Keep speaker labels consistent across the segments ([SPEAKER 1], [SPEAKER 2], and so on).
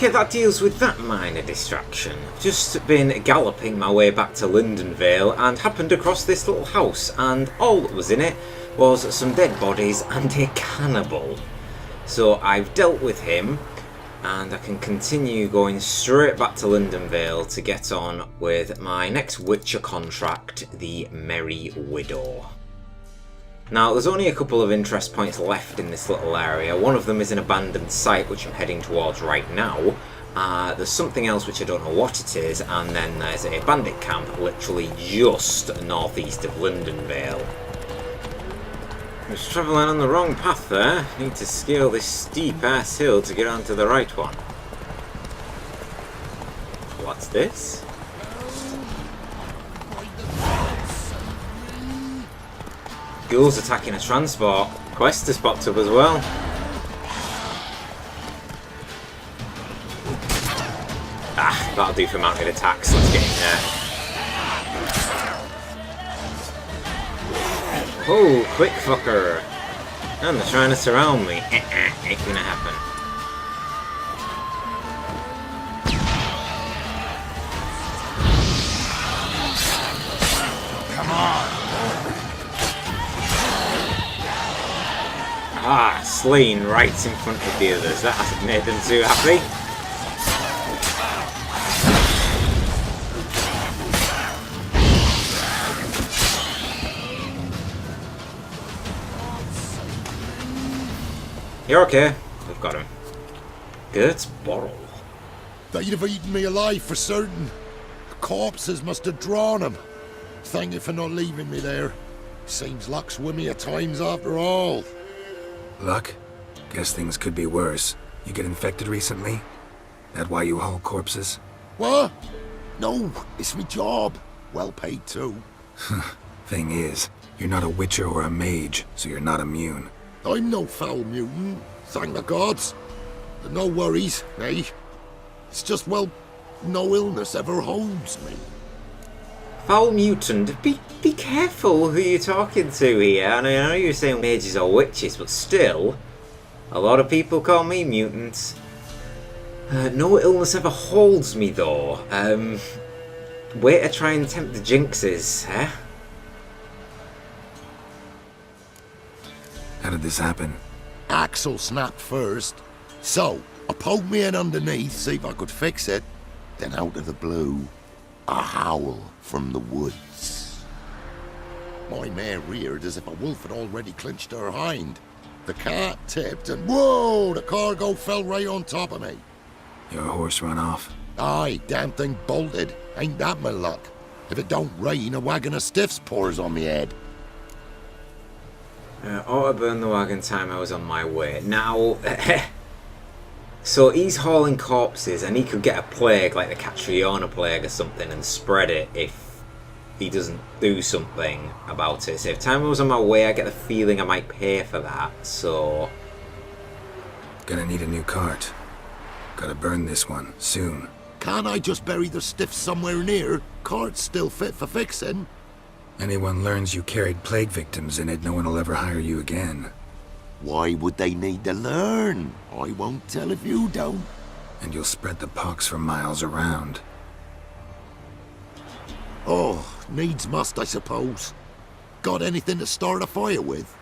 [SPEAKER 1] Okay, that deals with that minor distraction. Just been galloping my way back to Lindenvale and happened across this little house, and all that was in it was some dead bodies and a cannibal. So I've dealt with him, and I can continue going straight back to Lindenvale to get on with my next Witcher contract, the Merry Widow. Now, there's only a couple of interest points left in this little area. One of them is an abandoned site, which I'm heading towards right now. There's something else which I don't know what it is, and then there's a bandit camp literally just northeast of Lindenvale. I was travelling on the wrong path there. Need to scale this steep ass hill to get onto the right one. What's this? Ghouls attacking a transport. Quest has popped up as well. Ah, that'll do for mounted attacks. Let's get in there. Oh, quick fucker. And they're trying to surround me. Ain't gonna happen.
[SPEAKER 2] Come on.
[SPEAKER 1] Ah, slain right in front of the others. That hasn't made them too happy. You're okay. We've got him. Gert's Borrel.
[SPEAKER 2] They'd have eaten me alive for certain. Corpses must have drawn him. Thank you for not leaving me there. Seems luck's with me at times after all.
[SPEAKER 3] Luck? Guess things could be worse. You get infected recently? That why you haul corpses?
[SPEAKER 2] What? No, it's my job. Well paid too.
[SPEAKER 3] Thing is, you're not a witcher or a mage, so you're not immune.
[SPEAKER 2] I'm no foul mutant, thank the gods. No worries, eh? It's just, well, no illness ever holds me.
[SPEAKER 1] Foul mutant, be careful who you're talking to here. And I know you're saying mages or witches, but still, a lot of people call me mutants. No illness ever holds me though. Way to try and tempt the jinxes, eh?
[SPEAKER 3] How did this happen?
[SPEAKER 2] Axle snapped first. So, I poked me in underneath, see if I could fix it. Then out of the blue, a howl from the woods. My mare reared as if a wolf had already clinched her hind. The cart tipped and whoa, the cargo fell right on top of me.
[SPEAKER 3] Your horse run off?
[SPEAKER 2] Aye, damn thing bolted. Ain't that my luck? If it don't rain, a wagon of stiffs pours on me head.
[SPEAKER 1] Ought to burn the wagon time I was on my way. Now, so he's hauling corpses and he could get a plague like the Catriona plague or something and spread it if he doesn't do something about it. So if time I was on my way, I get the feeling I might pay for that, so...
[SPEAKER 3] Gonna need a new cart. Gotta burn this one, soon.
[SPEAKER 2] Can't I just bury the stiffs somewhere near? Cart's still fit for fixing.
[SPEAKER 3] Anyone learns you carried plague victims in it, no one will ever hire you again.
[SPEAKER 2] Why would they need to learn? I won't tell if you don't.
[SPEAKER 3] And you'll spread the pox for miles around.
[SPEAKER 2] Oh, needs must, I suppose. Got anything to start a fire with?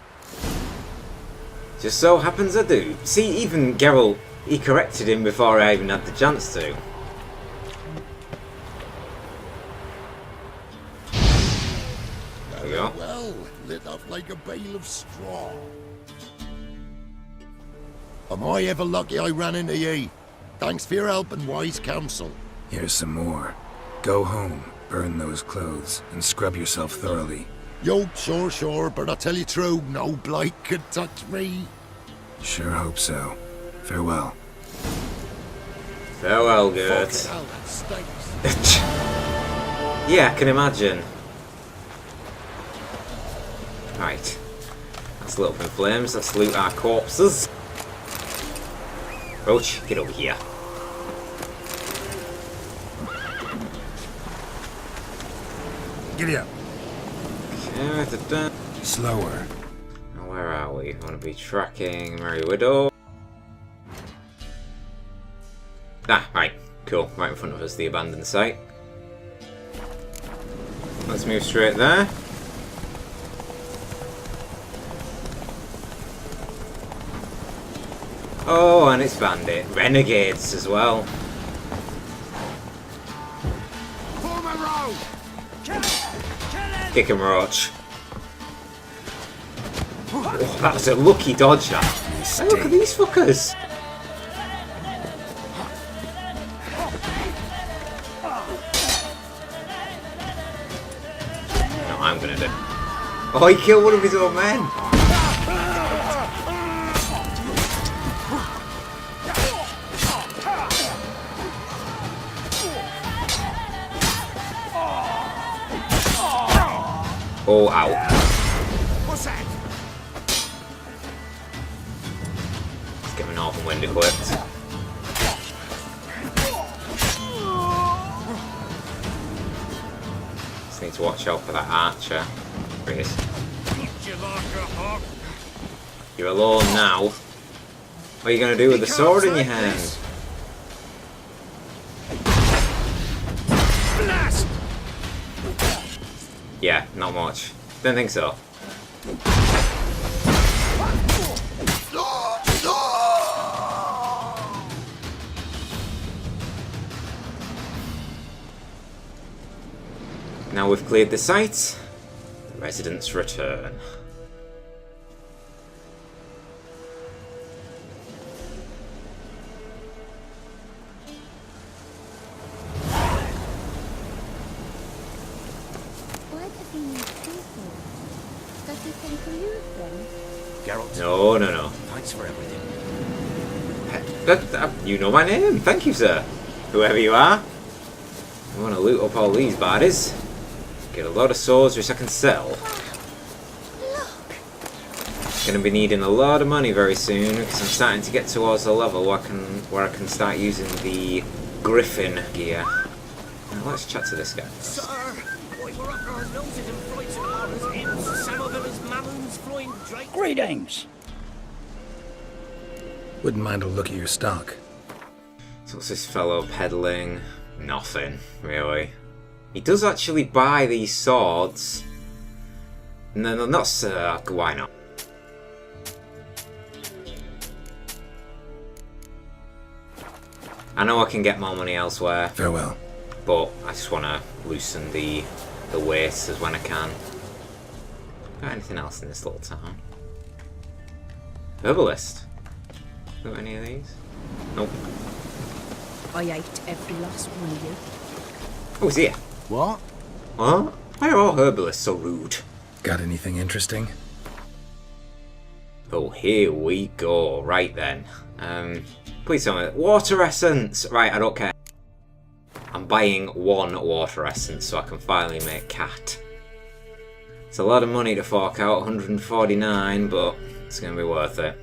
[SPEAKER 1] Just so happens I do. See, even Geralt, he corrected him before I even had the chance to. There we go.
[SPEAKER 2] Well, lit up like a bale of straw. Am I ever lucky I ran into ye? Thanks for your help and wise counsel.
[SPEAKER 3] Here's some more. Go home, burn those clothes, and scrub yourself thoroughly.
[SPEAKER 2] Yo, sure, but I tell you true, no blight could touch me.
[SPEAKER 3] Sure hope so. Farewell.
[SPEAKER 1] Farewell, Gert.
[SPEAKER 2] Fucking hell, that stinks.
[SPEAKER 1] Yeah, I can imagine. Right. That's lit up in flames. Let's loot our corpses. Roach, get over here.
[SPEAKER 3] Giddy up.
[SPEAKER 1] Okay,
[SPEAKER 3] Slower.
[SPEAKER 1] now where are we? I want to be tracking Merry Widow. Ah, Cool, right in front of us, the abandoned site. Let's move straight there. Oh, and it's bandit. Renegades as well.
[SPEAKER 2] Form a row!
[SPEAKER 1] Kick him, Roach. Oh, that was a lucky dodge, that. Hey, look at these fuckers. No, I'm gonna do. Oh, he killed one of his own men. Oh, ow.
[SPEAKER 2] What's that?
[SPEAKER 1] Let's get my Northern Wind equipped. Just need to watch out for that archer. There he is. You're alone now. What are you going to do with the sword in your hand? Yeah, not much. Don't think so. Now we've cleared the site, the residents return.
[SPEAKER 2] Geralt.
[SPEAKER 1] No.
[SPEAKER 2] Thanks for everything.
[SPEAKER 1] You know my name. Thank you, sir. Whoever you are. I want to loot up all these bodies. Get a lot of swords which I can sell. Gonna be needing a lot of money very soon because I'm starting to get towards the level where I can start using the Griffin gear. Now let's chat to this guy.
[SPEAKER 4] Sir, we were up our noses in frights and horrors, imps, some of them as mammons, flying drakes.
[SPEAKER 5] Greetings.
[SPEAKER 3] Wouldn't mind a look at your stock.
[SPEAKER 1] So what's this fellow peddling? Nothing, really. He does actually buy these swords. No, not sir. Why not? I know I can get more money elsewhere,
[SPEAKER 3] Farewell.
[SPEAKER 1] but I just want to loosen the weight as when I can. Got anything else in this little town? Herbalist. Got any of these? Nope.
[SPEAKER 6] I ate every last one of you.
[SPEAKER 1] Oh, he's here.
[SPEAKER 2] What?
[SPEAKER 1] What? Why are all herbalists so rude?
[SPEAKER 3] Got anything interesting?
[SPEAKER 1] Oh, here we go. Right then. Please tell me. Water essence! Right, I don't care. I'm buying one water essence so I can finally make cat. It's a lot of money to fork out, 149, but it's going to be worth it.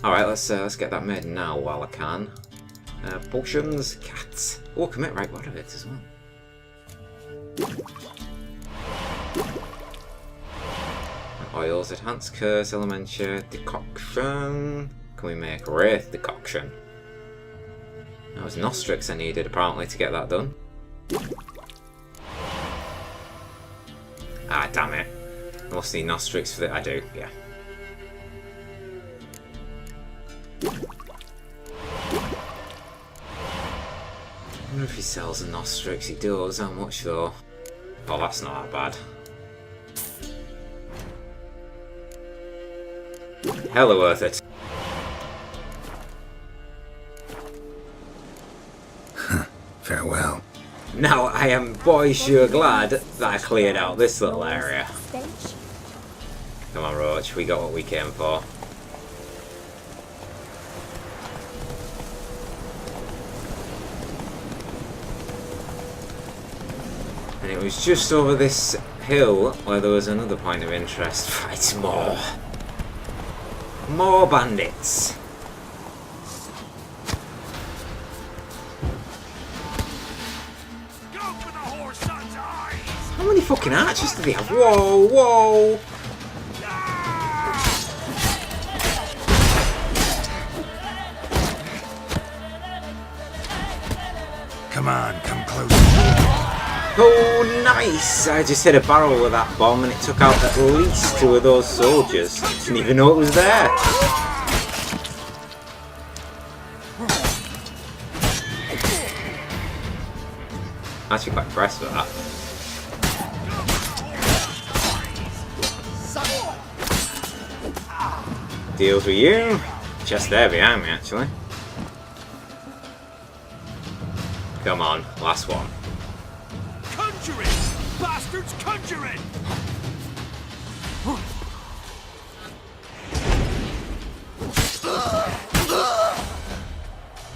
[SPEAKER 1] Alright, let's get that made now while I can. Potions, cats. Oh, commit right water of it as well. Oils, enhanced curse, elementia, decoction. Can we make wraith decoction? That was Nostrix I needed apparently to get that done. Ah, damn it. I must need Nostrix for that. I do, yeah. I wonder if he sells a Nostrix. He does. How much though? Oh, that's not that bad. Hella worth it.
[SPEAKER 3] Farewell.
[SPEAKER 1] Now I am boy sure glad that I cleared out this little area. Come on, Roach, we got what we came for. And it was just over this hill where there was another point of interest. Right, more bandits. How many fucking archers do they have? Whoa, whoa!
[SPEAKER 3] Come on, come closer.
[SPEAKER 1] Oh, nice! I just hit a barrel with that bomb and it took out at least 2 of those soldiers. Didn't even know it was there. Actually quite impressed with that. Deals with you. Just there behind me, actually. Come on, last one.
[SPEAKER 4] Conjuring! Bastards conjuring!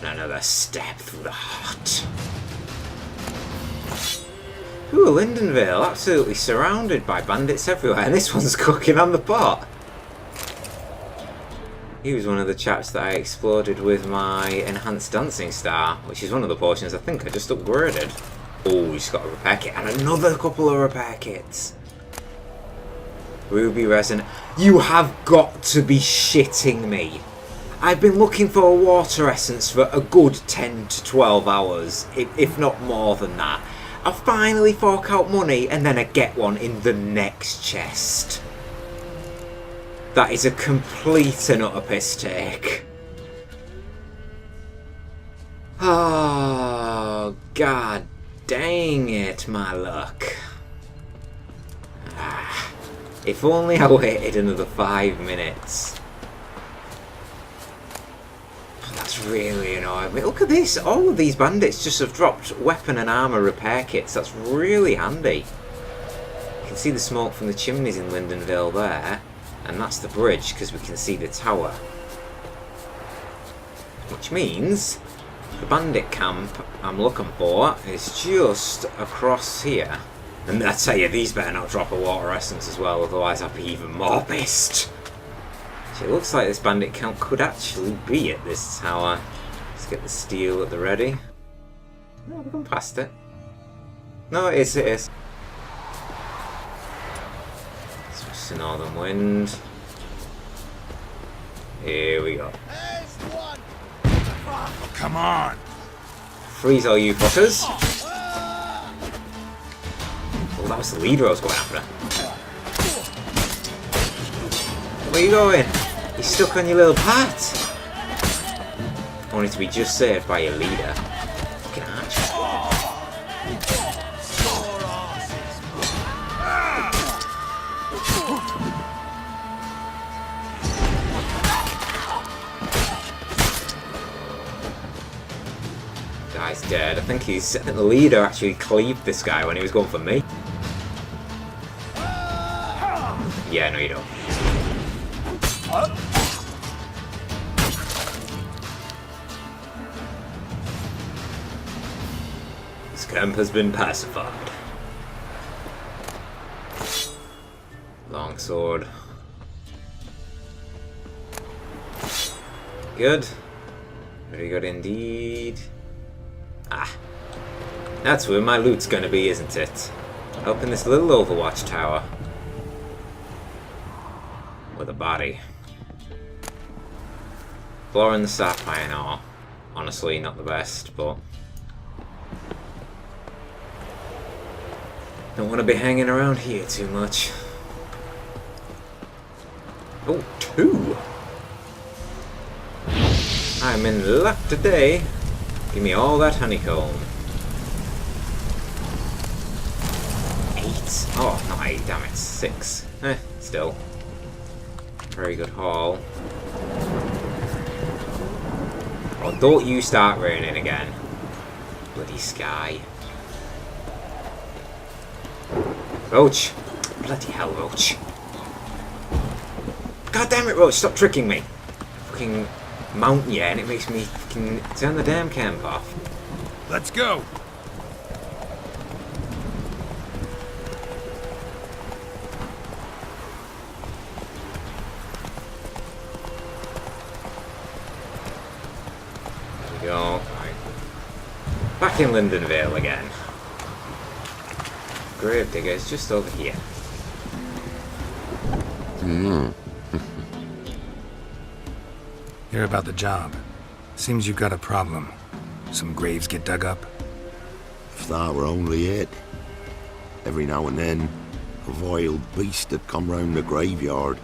[SPEAKER 1] Another step through the heart. Ooh, Lindenvale, absolutely surrounded by bandits everywhere, and this one's cooking on the pot. He was one of the chaps that I exploded with my enhanced dancing star, which is one of the portions I think I just upgraded. Oh, he's got a repair kit and another couple of repair kits. Ruby resin. You have got to be shitting me. I've been looking for a water essence for a good 10 to 12 hours, if not more than that. I finally fork out money and then I get one in the next chest. That is a complete and utter piss take. Oh, god dang it, my luck. Ah, if only I waited another 5 minutes. Oh, that's really annoying me. Look at this, all of these bandits just have dropped weapon and armour repair kits. That's really handy. You can see the smoke from the chimneys in Lindenvale there. And that's the bridge, because we can see the tower. Which means the bandit camp I'm looking for is just across here. And I tell you, these better not drop a water essence as well, otherwise I'll be even more pissed. So it looks like this bandit camp could actually be at this tower. Let's get the steel at the ready. No, we've gone past it. No, it is, it is. The northern wind. Here we go.
[SPEAKER 3] Oh, come on!
[SPEAKER 1] Freeze all you fuckers. Oh, that was the leader I was going after. Where are you going? You're stuck on your little pat. Only to be just saved by your leader. Fucking arch. Guy's dead. I think the leader actually cleaved this guy when he was going for me. Yeah, no you don't. This camp has been pacified. Longsword. Good. Very good indeed. Ah. That's where my loot's gonna be, isn't it? Up in this little Overwatch tower. With a body. Floor in the sapphire ore. Honestly, not the best, but... don't want to be hanging around here too much. Oh, 2! I'm in luck today. Give me all that honeycomb. 8. Oh, not 8, damn it. 6. Still. Very good haul. Oh, don't you start raining again. Bloody sky. Roach. Bloody hell, Roach. God damn it, Roach, stop tricking me. Fucking mount you and it makes me fucking turn the damn camp off.
[SPEAKER 3] Let's go!
[SPEAKER 1] There we go. Right. Back in Lindenvale again. Gravedigger is just over here.
[SPEAKER 3] Hear about the job. Seems you've got a problem. Some graves get dug up.
[SPEAKER 2] If that were only it. Every now and then, a vile beast would come round the graveyard,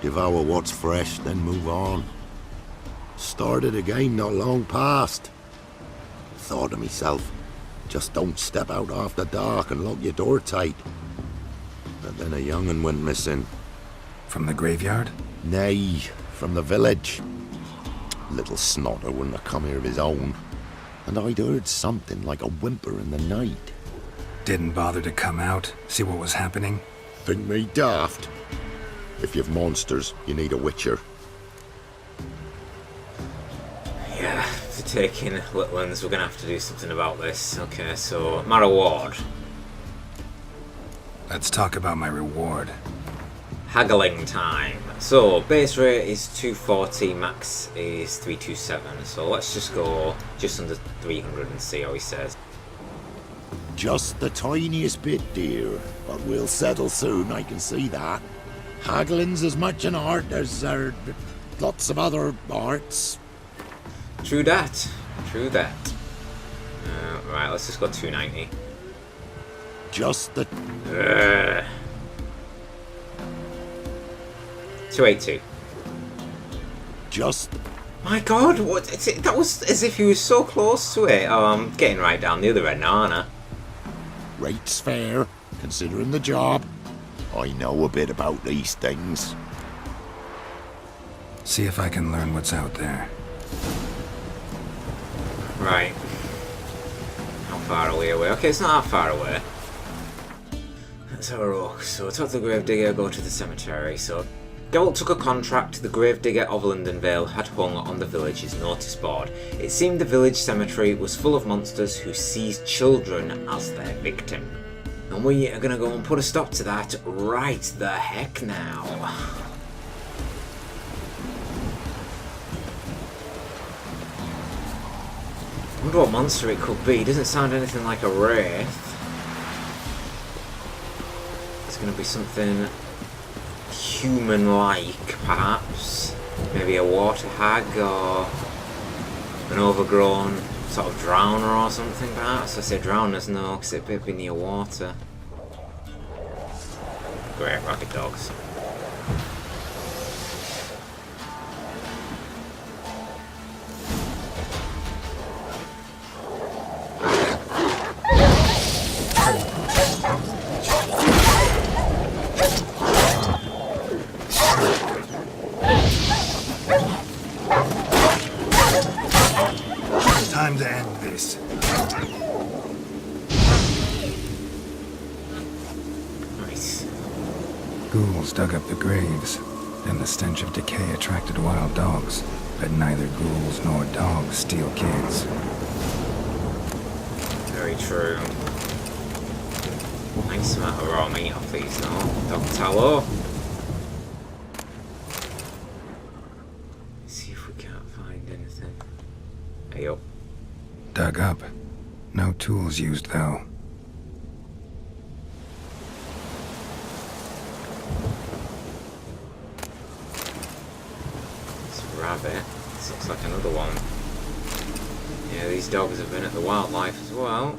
[SPEAKER 2] devour what's fresh, then move on. Started again not long past. Thought to myself, just don't step out after dark and lock your door tight. But then a young'un went missing.
[SPEAKER 3] From the graveyard?
[SPEAKER 2] Nay, from the village. Little snotter wouldn't have come here of his own. And I'd heard something like a whimper in the night.
[SPEAKER 3] Didn't bother to come out, see what was happening?
[SPEAKER 2] Think me daft? If you've monsters, you need a witcher.
[SPEAKER 1] Yeah, for taking little ones, we're gonna have to do something about this. Okay, so my reward.
[SPEAKER 3] Let's talk about my reward.
[SPEAKER 1] Haggling time. So base rate is 240, max is 327. So let's just go just under 300 and see how he says.
[SPEAKER 2] Just the tiniest bit, dear. But we'll settle soon, I can see that. Haggling's as much an art as lots of other arts.
[SPEAKER 1] True that. True that. Right, let's just go 290.
[SPEAKER 2] Just the...
[SPEAKER 1] 282.
[SPEAKER 2] Just...
[SPEAKER 1] My God, what? That was as if he was so close to it. Oh, I'm getting right down the other end now, aren't I?
[SPEAKER 2] Rate's fair, considering the job. I know a bit about these things.
[SPEAKER 3] See if I can learn what's out there.
[SPEAKER 1] Right. How far away are we? Okay, it's not that far away. Let's have a look. So, talk to the gravedigger, go to the cemetery. So, Geralt took a contract the gravedigger of Lindenvale had hung on the village's notice board. It seemed the village cemetery was full of monsters who seized children as their victim. And we are gonna go and put a stop to that right the heck now. I wonder what monster it could be. It doesn't sound anything like a wraith. It's going to be something human-like, perhaps. Maybe a water hag or an overgrown sort of drowner or something, perhaps. I say drowners, no, because it'd be near water. Great, rabbit dogs.
[SPEAKER 3] Time to end this.
[SPEAKER 1] Nice.
[SPEAKER 3] Ghouls dug up the graves, and the stench of decay attracted wild dogs. But neither ghouls nor dogs steal kids.
[SPEAKER 1] Very true. Nice amount of raw meat off these now. Dog tallow. See if we can't find anything. Hey up.
[SPEAKER 3] Dug up. No tools used, though.
[SPEAKER 1] It's a rabbit. This looks like another one. Yeah, these dogs have been at the wildlife as well.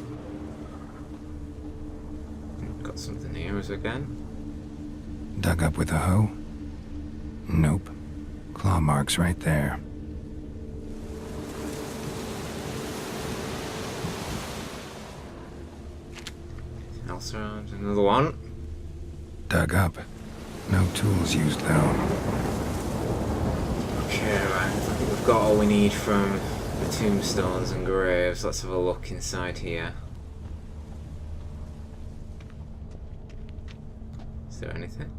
[SPEAKER 1] Got something here as again.
[SPEAKER 3] Dug up with a hoe? Nope. Claw marks right there.
[SPEAKER 1] Else around. Another one.
[SPEAKER 3] Dug up. No tools used, though.
[SPEAKER 1] Okay, right. I think we've got all we need from the tombstones and graves. Let's have a look inside here. Is there anything?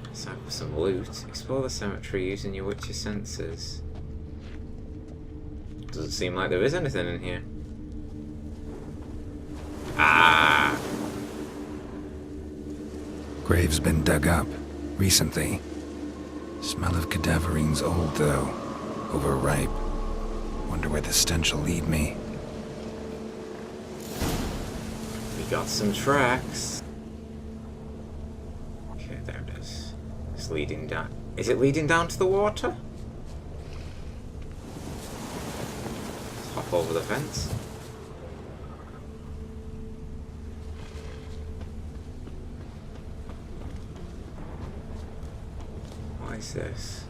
[SPEAKER 1] Let's have some loot. Explore the cemetery using your witcher senses. Doesn't seem like there is anything in here. Ah!
[SPEAKER 3] Grave's been dug up. Recently. Smell of cadaverines old, though. Overripe. Wonder where the stench will lead me.
[SPEAKER 1] We got some tracks. Okay, there it is. It's leading down. Is it leading down to the water? over the fence. What is this?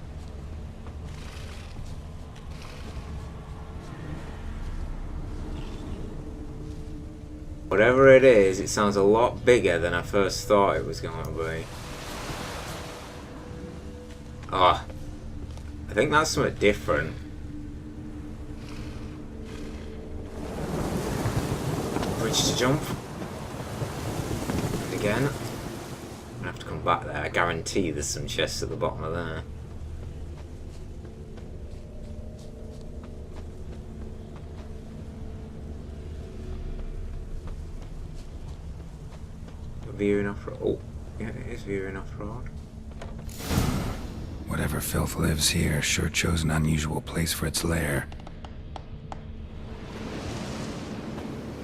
[SPEAKER 1] Whatever it is, it sounds a lot bigger than I first thought it was going to be. Oh, I think that's something different. Bridge to jump. And again. I'm going to have to come back there. I guarantee there's some chests at the bottom of there. Veering off road. Oh, yeah, it is veering off road.
[SPEAKER 3] Whatever filth lives here sure chose an unusual place for its lair.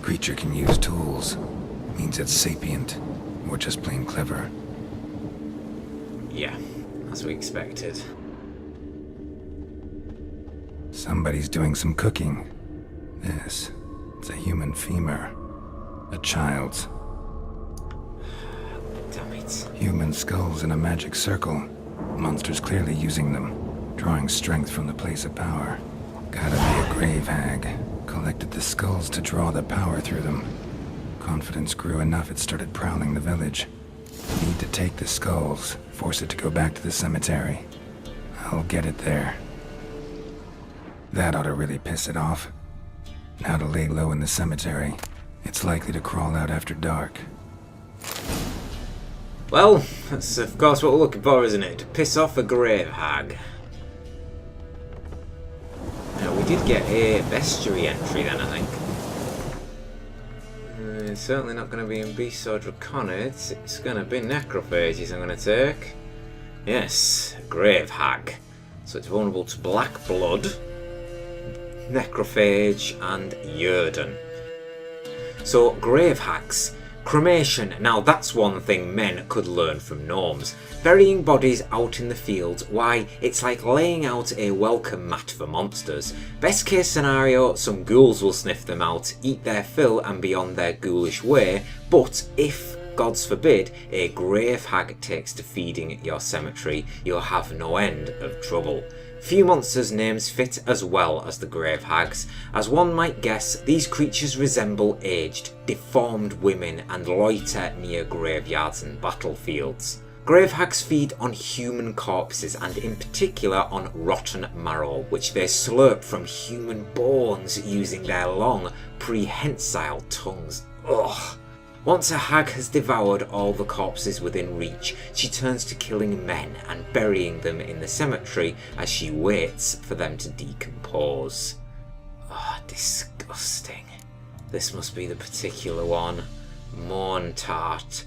[SPEAKER 3] Creature can use tools. Means it's sapient, or just plain clever.
[SPEAKER 1] Yeah, as we expected.
[SPEAKER 3] Somebody's doing some cooking. It's a human femur. A child's.
[SPEAKER 1] Damn it.
[SPEAKER 3] Human skulls in a magic circle. Monsters clearly using them, drawing strength from the place of power. Gotta be a grave hag. Collected the skulls to draw the power through them. Confidence grew enough it started prowling the village. Need to take the skulls, force it to go back to the cemetery. I'll get it there. That ought to really piss it off. Now to lay low in the cemetery. It's likely to crawl out after dark.
[SPEAKER 1] Well, that's of course what we're looking for, isn't it? To piss off a grave hag. Now, we did get a bestiary entry then, I think. It's certainly not going to be in beasts or draconids. It's going to be necrophages I'm going to take. Yes, a grave hag. So it's vulnerable to black blood, necrophage, and Yrden. So, grave hags. Cremation. Now that's one thing men could learn from gnomes. Burying bodies out in the fields, why, it's like laying out a welcome mat for monsters. Best case scenario, some ghouls will sniff them out, eat their fill and be on their ghoulish way, but if, gods forbid, a grave hag takes to feeding your cemetery, you'll have no end of trouble. Few monsters' names fit as well as the grave hags. As one might guess, these creatures resemble aged, deformed women and loiter near graveyards and battlefields. Grave hags feed on human corpses and in particular on rotten marrow, which they slurp from human bones using their long, prehensile tongues. Ugh. Once a hag has devoured all the corpses within reach, she turns to killing men and burying them in the cemetery as she waits for them to decompose. Oh, disgusting. This must be the particular one. Morn tart.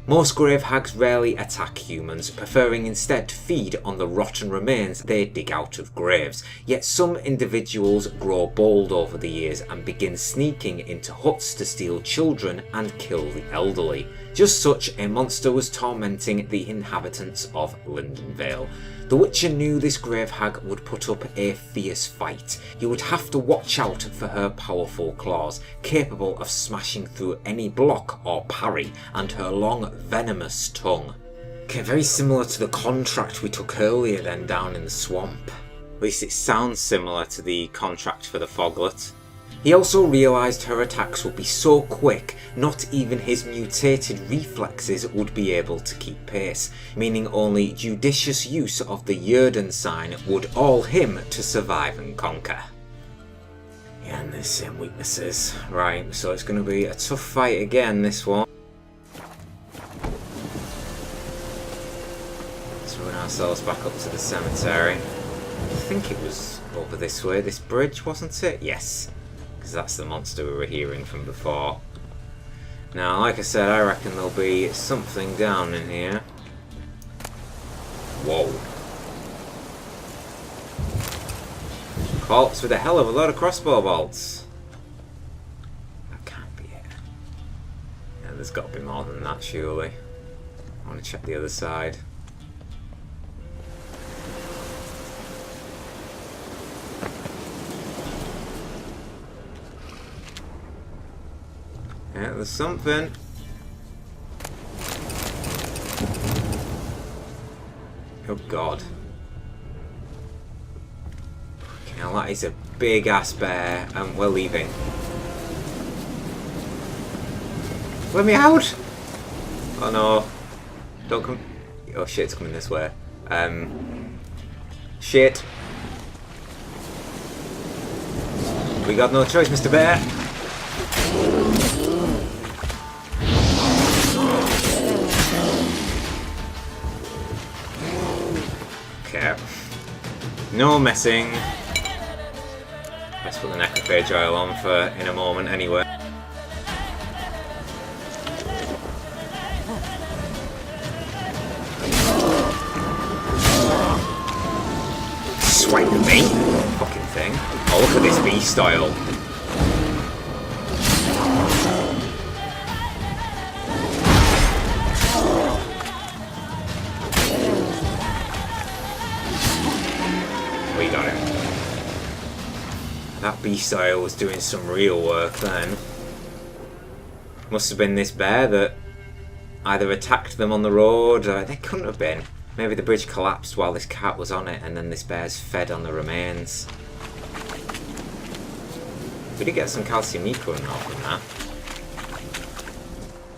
[SPEAKER 1] Most grave hags rarely attack humans, preferring instead to feed on the rotten remains they dig out of graves. Yet some individuals grow bold over the years and begin sneaking into huts to steal children and kill the elderly. Just such a monster was tormenting the inhabitants of Lindenvale. The Witcher knew this grave hag would put up a fierce fight. You would have to watch out for her powerful claws, capable of smashing through any block or parry, and her long, venomous tongue. Okay, very similar to the contract we took earlier then down in the swamp. At least it sounds similar to the contract for the Foglet. He also realised her attacks would be so quick, not even his mutated reflexes would be able to keep pace, meaning only judicious use of the Yrden sign would all him to survive and conquer. Yeah, and there's same weaknesses. Right, so it's going to be a tough fight again, this one. Let's run ourselves back up to the cemetery. I think it was over this way, this bridge, wasn't it? Yes. Because that's the monster we were hearing from before. Now, like I said, I reckon there'll be something down in here. Whoa. Corpse with a hell of a lot of crossbow bolts. That can't be it. Yeah, there's got to be more than that, surely. I want to check the other side. Yeah, there's something. Oh god. Okay, now that is a big ass bear, and we're leaving. Let me out! Oh no. Don't come. Oh shit, it's coming this way. Shit. We got no choice, Mr. Bear. Okay. No messing. Let's put the necrophage oil on for in a moment anyway. Swipe me, fucking thing. Oh, look at this beast oil. We got him. That beast oil was doing some real work then. Must have been this bear that either attacked them on the road, or they couldn't have been. Maybe the bridge collapsed while this cat was on it, and then this bear's fed on the remains. We did get some calcium nicotine from that,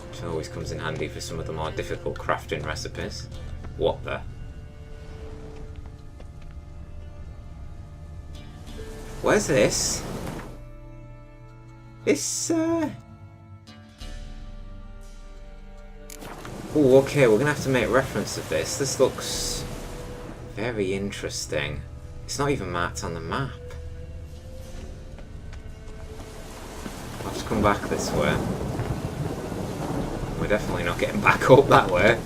[SPEAKER 1] which always comes in handy for some of the more difficult crafting recipes. What the? Where's this? This, Oh, okay, we're gonna have to make reference to this. This looks very interesting. It's not even marked on the map. I'll have to come back this way. We're definitely not getting back up that way.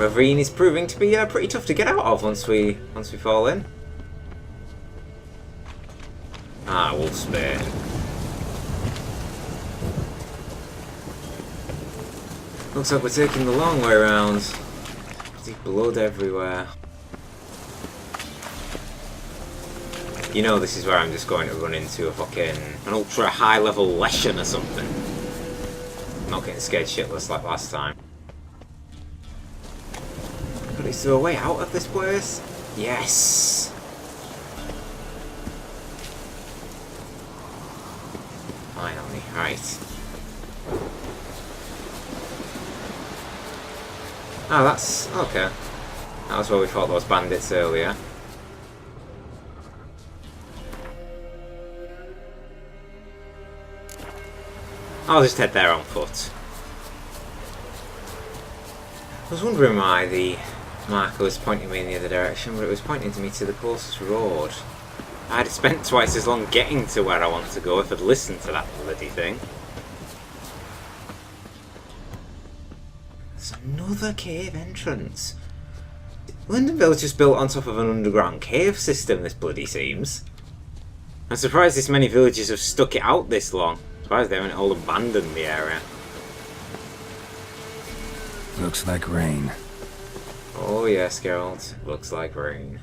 [SPEAKER 1] Ravine is proving to be pretty tough to get out of once we fall in. Ah, Wolfsbane. Looks like we're taking the long way around. There's blood everywhere. You know this is where I'm just going to run into a fucking an ultra high level lesson or something. I'm not getting scared shitless like last time. But is there a way out of this place? Yes! Finally, right. Oh, that's... okay. That was where we fought those bandits earlier. I'll just head there on foot. I was wondering why the marker was pointing me in the other direction, but it was pointing to me to the closest road. I'd have spent twice as long getting to where I want to go if I'd listened to that bloody thing. There's another cave entrance. Lindenville's just built on top of an underground cave system, this bloody seems. I'm surprised this many villages have stuck it out this long. I'm surprised they haven't all abandoned the area.
[SPEAKER 3] Looks like rain.
[SPEAKER 1] Oh yes, Geralt. Looks like rain.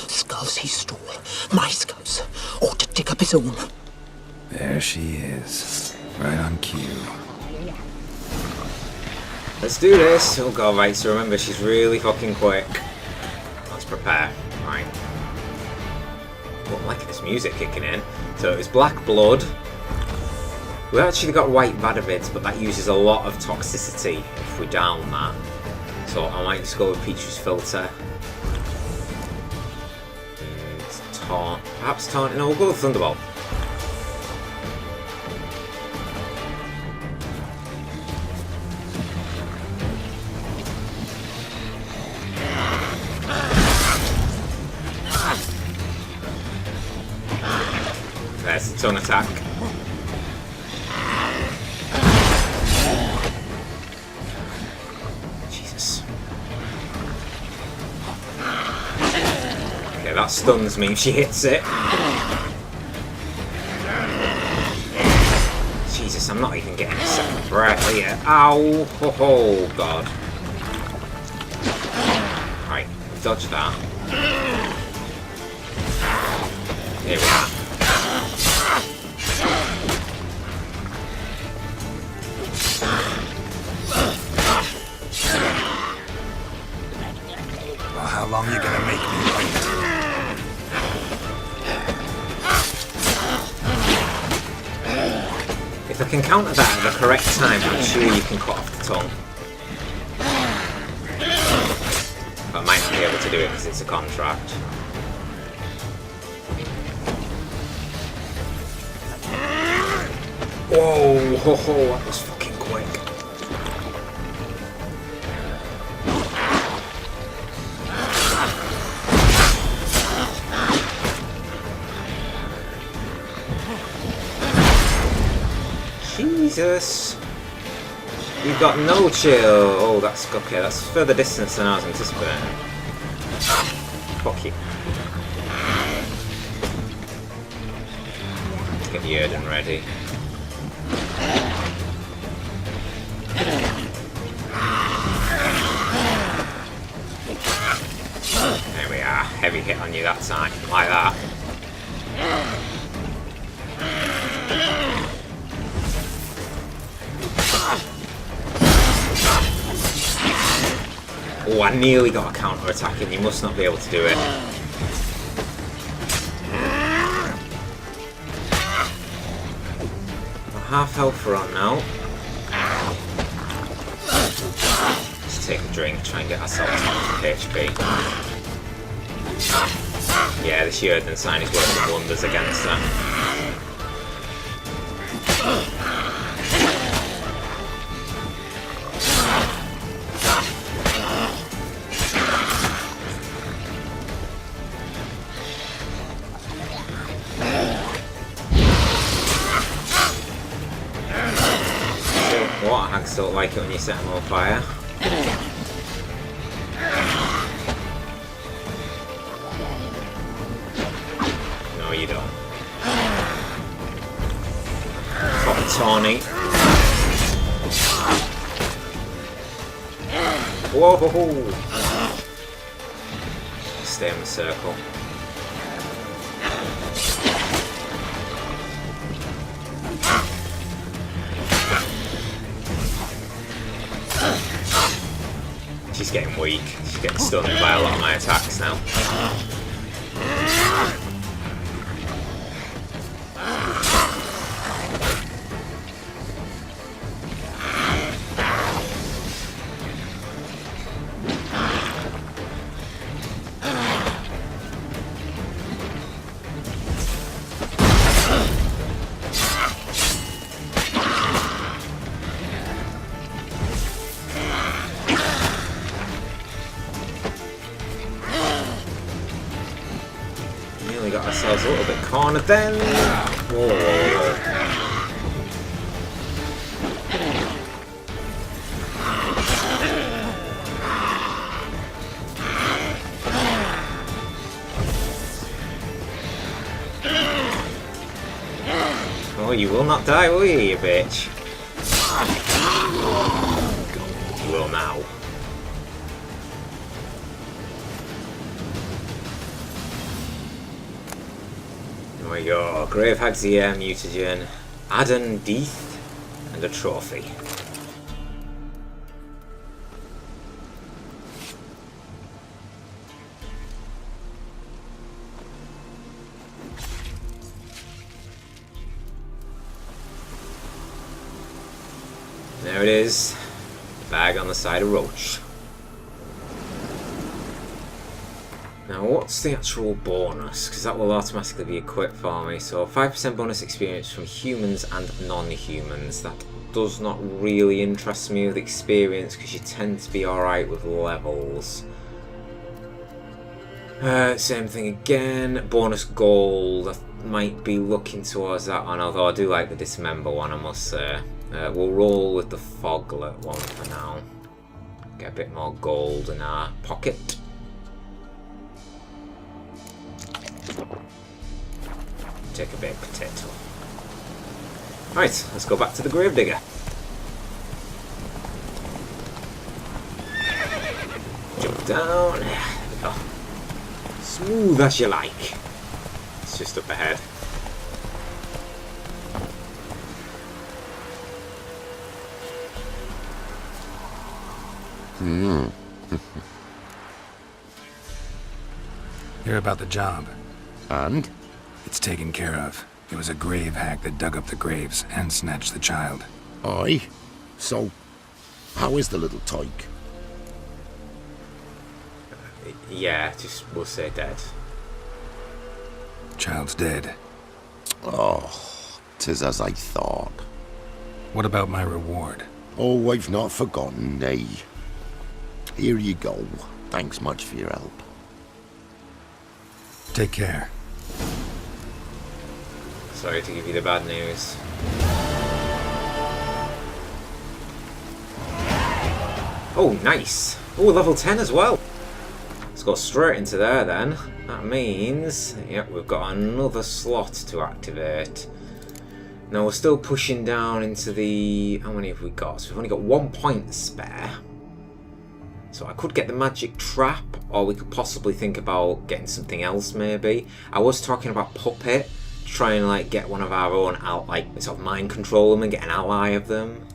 [SPEAKER 4] Skulls he stole. My skulls. Ought to dig up his own.
[SPEAKER 3] There she is. Right on cue.
[SPEAKER 1] Let's do this. Oh god, right, so remember, she's really fucking quick. Let's prepare. Right. Oh, I'm liking this music kicking in. So it's black blood. We've actually got white Vadavids, but that uses a lot of toxicity if we down that. So I might just go with Peach's Filter. And Taunt. Perhaps Taunt. No, we'll go with Thunderbolt. There's the tongue attack. Jesus. Okay, that stuns me if she hits it. Jesus, I'm not even getting a second breath here. Ow! Oh, God. Right, dodge that. Here we are.
[SPEAKER 3] Well, how long are you gonna make me wait?
[SPEAKER 1] If I can counter that at the correct time, I'm sure you can cut off the tongue. But I might not be able to do it because it's a contract. Whoa, ho, ho, that was fucking quick. Jesus. You've got no chill. Oh, that's okay. That's further distance than I was anticipating. Fuck you. Let's get the Erden ready. There we are. Heavy hit on you that time. Like that. Oh, I nearly got a counter attack and you must not be able to do it. Half health we're on now. Let's take a drink, try and get ourselves half HP. Yeah, this Erden sign is working wonders against that. What? Hags don't like it when you set them on fire. No, you don't. Fucking Tawny. Whoa! Stay in the circle. She's getting weak. She's getting stunned by a lot of my attacks now. Got ourselves a little bit cornered then. Whoa. Oh, you will not die, will you bitch? You will now. There we go. Grave Hag's ear, mutagen, Adden Deeth, and a trophy. There it is. Bag on the side of Roach. Now what's the actual bonus? Because that will automatically be equipped for me. So 5% bonus experience from humans and non-humans. That does not really interest me with experience because you tend to be alright with levels. Same thing again. Bonus gold. I might be looking towards that one, although I do like the dismember one, I must say. We'll roll with the Foglet one for now. Get a bit more gold in our pocket. Take a baked potato. Right, let's go back to the gravedigger. Jump down. There we go. Smooth as you like. It's just up ahead.
[SPEAKER 3] Hear about the job.
[SPEAKER 2] And?
[SPEAKER 3] It's taken care of. It was a grave hag that dug up the graves and snatched the child.
[SPEAKER 2] Aye. So, how is the little tyke?
[SPEAKER 1] Yeah, just we'll say dead.
[SPEAKER 3] Child's dead.
[SPEAKER 2] Oh, 'tis as I thought.
[SPEAKER 3] What about my reward?
[SPEAKER 2] Oh, I've not forgotten, nay. Here you go. Thanks much for your help.
[SPEAKER 3] Take care.
[SPEAKER 1] Sorry to give you the bad news. Oh, nice. Oh, level 10 as well. Let's go straight into there then. That means, yep, we've got another slot to activate. Now we're still pushing down into the... How many have we got? So we've only got 1 point spare. So I could get the magic trap, or we could possibly think about getting something else maybe. I was talking about puppet. Try and like get one of our own out, like sort of mind control them and get an ally of them.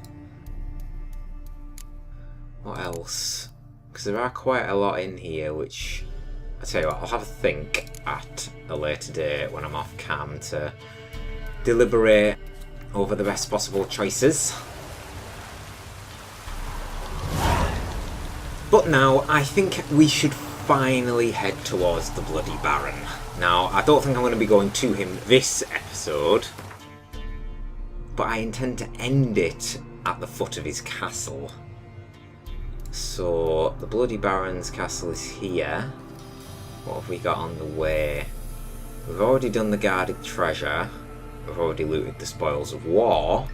[SPEAKER 1] What else? Because there are quite a lot in here, which I tell you what, I'll have a think at a later date when I'm off cam to deliberate over the best possible choices. But now I think we should finally head towards the Bloody Baron. Now, I don't think I'm going to be going to him this episode, but I intend to end it at the foot of his castle. So, the Bloody Baron's castle is here. What have we got on the way? We've already done the guarded treasure. We've already looted the spoils of war.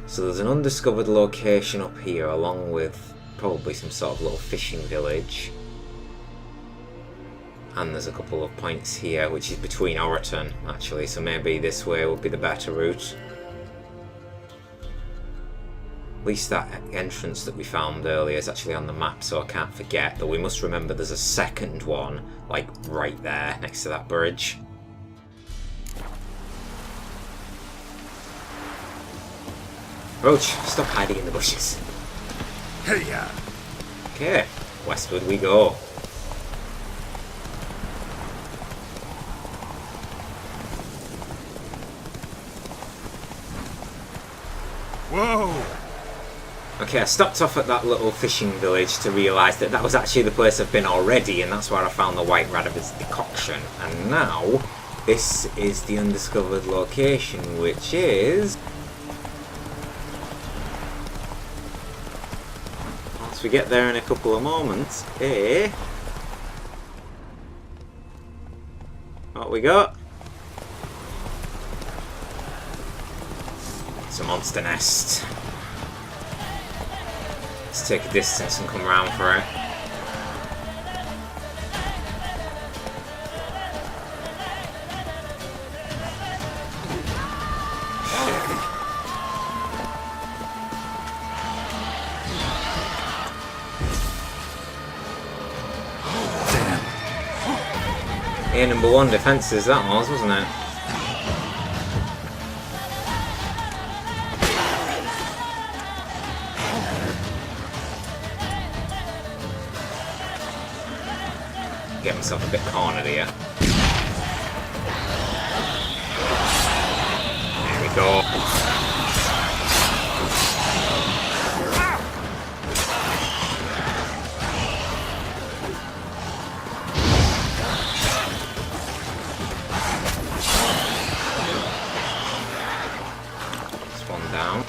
[SPEAKER 1] So there's an undiscovered location up here, along with probably some sort of little fishing village. And there's a couple of points here, which is between Oraton, actually, so maybe this way would be the better route. At least that entrance that we found earlier is actually on the map, so I can't forget, though we must remember there's a second one, like, right there, next to that bridge. Roach, stop hiding in the bushes.
[SPEAKER 2] Hey, ya!
[SPEAKER 1] Okay, westward we go.
[SPEAKER 2] Whoa!
[SPEAKER 1] Okay, I stopped off at that little fishing village to realise that that was actually the place I've been already, and that's where I found the White Rabbit's decoction. And now, this is the undiscovered location, which is... Once we get there in a couple of moments, what we got? It's a monster nest. Let's take a distance and come round for it. Yeah, number one defences that was, wasn't it? Get myself a bit cornered here. There we go. This one down.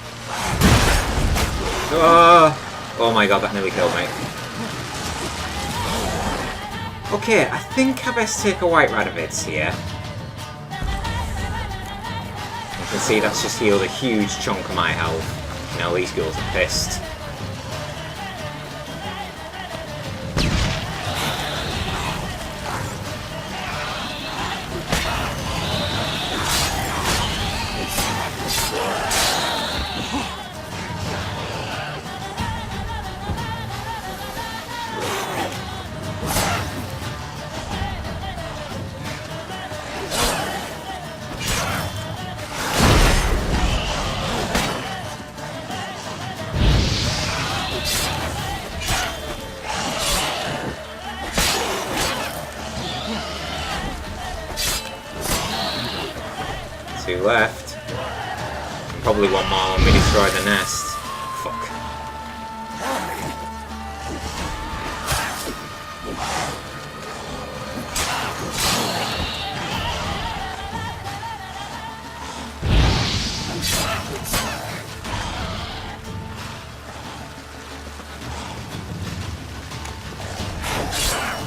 [SPEAKER 1] Oh my god, that nearly killed me. Okay, I think I best take a White Radovitz here. You can see that's just healed a huge chunk of my health. You know, these ghouls are pissed. 2 left. And probably one more when we destroy the nest. Fuck.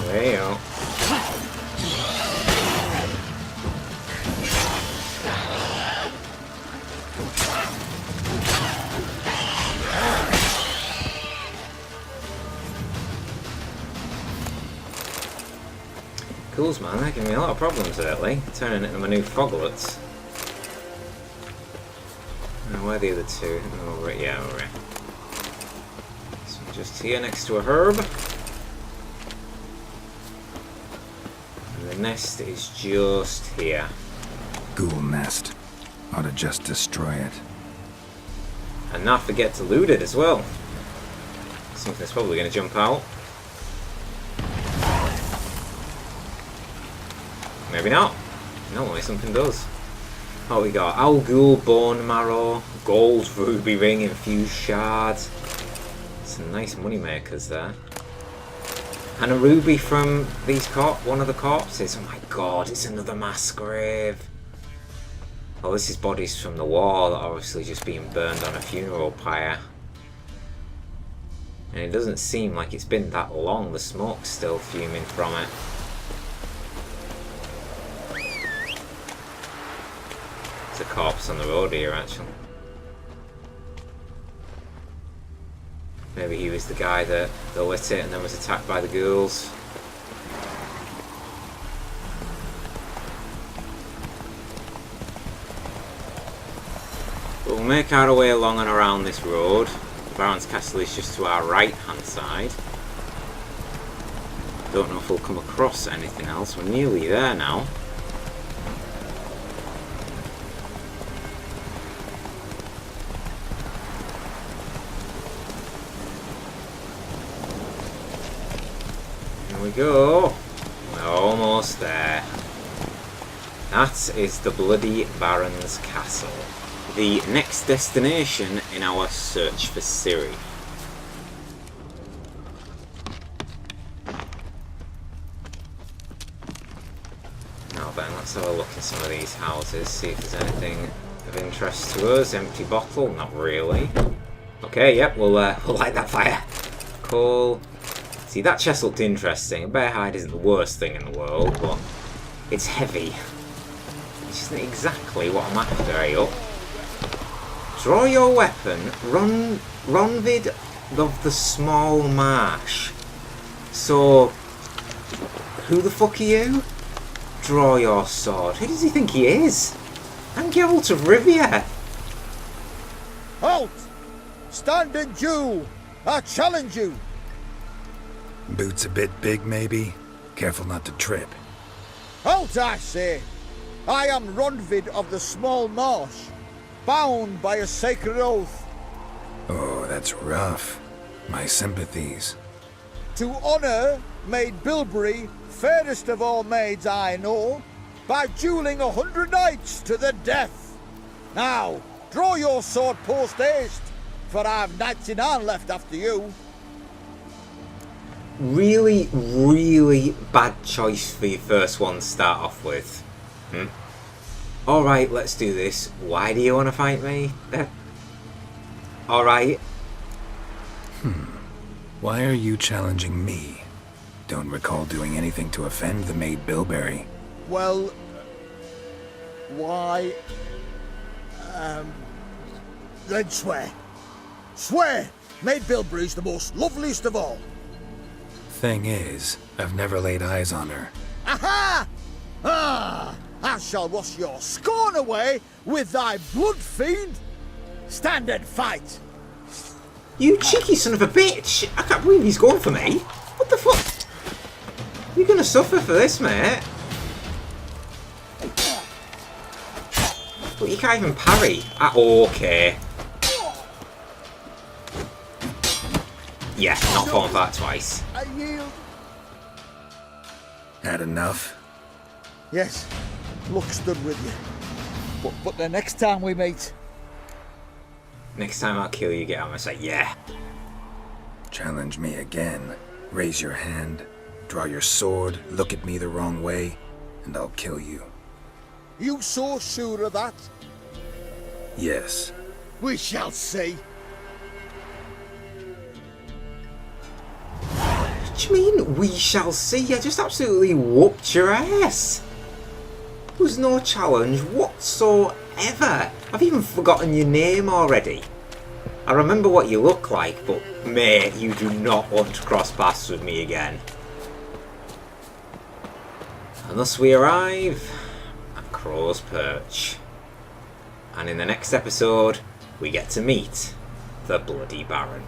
[SPEAKER 1] There you go. Ghouls, man, they're giving me a lot of problems lately. Turning into my new foglets. Where are the other 2? Oh, right, yeah, alright. So just here next to a herb. And the nest is just here.
[SPEAKER 3] Ghoul nest. Ought to just destroy it.
[SPEAKER 1] And not forget to loot it as well. Something's probably going to jump out. Maybe not. Normally something does. What we got? Al Ghul Bone Marrow, Gold Ruby Ring, Infused Shards. Some nice money makers there. And a ruby from these one of the corpses. Oh my god, it's another mass grave. Oh, this is bodies from the war that are obviously just being burned on a funeral pyre. And it doesn't seem like it's been that long. The smoke's still fuming from it. A corpse on the road here, actually. Maybe he was the guy that lit it and then was attacked by the ghouls. But we'll make our way along and around this road. The Baron's Castle is just to our right hand side. Don't know if we'll come across anything else. We're nearly there now. We go. We're almost there. That is the bloody Baron's Castle. The next destination in our search for Ciri. Now then, let's have a look at some of these houses, see if there's anything of interest to us. Empty bottle? Not really. Okay, yep, we'll light that fire. Cool. See, that chest looked interesting. A bear hide isn't the worst thing in the world, but it's heavy. Which isn't exactly what I'm after, eh, up? Draw your weapon, Ronvid of the Small Marsh. So, who the fuck are you? Draw your sword. Who does he think he is? I'm Geralt of Rivia.
[SPEAKER 5] Halt! Stand and Jew! I challenge you!
[SPEAKER 3] Boots a bit big, maybe? Careful not to trip.
[SPEAKER 5] Halt, I say! I am Ronvid of the Small Marsh, bound by a sacred oath.
[SPEAKER 3] Oh, that's rough. My sympathies.
[SPEAKER 5] To honour Maid Bilberry, fairest of all maids I know, by duelling 100 knights to the death. Now, draw your sword post haste, for I've knights in hand left after you.
[SPEAKER 1] Really, really bad choice for your first one to start off with. Alright, let's do this. Why do you want to fight me? Alright.
[SPEAKER 3] Why are you challenging me? Don't recall doing anything to offend the Maid Bilberry.
[SPEAKER 5] Well, why... then swear. Swear! Maid Bilberry's the most loveliest of all.
[SPEAKER 3] Thing is, I've never laid eyes on her.
[SPEAKER 5] Aha! Ah! I shall wash your scorn away with thy blood fiend. Stand and fight.
[SPEAKER 1] You cheeky son of a bitch! I can't believe he's going for me. What the fuck? You're gonna suffer for this, mate. But you can't even parry. Okay. Yeah, not falling for that twice.
[SPEAKER 5] I yield.
[SPEAKER 3] Had enough?
[SPEAKER 5] Yes, luck stood with you. But the next time we meet,
[SPEAKER 1] Next time I'll kill you, get out and say, yeah.
[SPEAKER 3] Challenge me again. Raise your hand, draw your sword, look at me the wrong way, and I'll kill you.
[SPEAKER 5] you so sure of that?
[SPEAKER 3] Yes.
[SPEAKER 5] We shall see.
[SPEAKER 1] What do you mean, we shall see? I just absolutely whooped your ass. There was no challenge whatsoever. I've even forgotten your name already. I remember what you look like, but mate, you do not want to cross paths with me again. And thus we arrive at Crow's Perch. And in the next episode, we get to meet the Bloody Baron.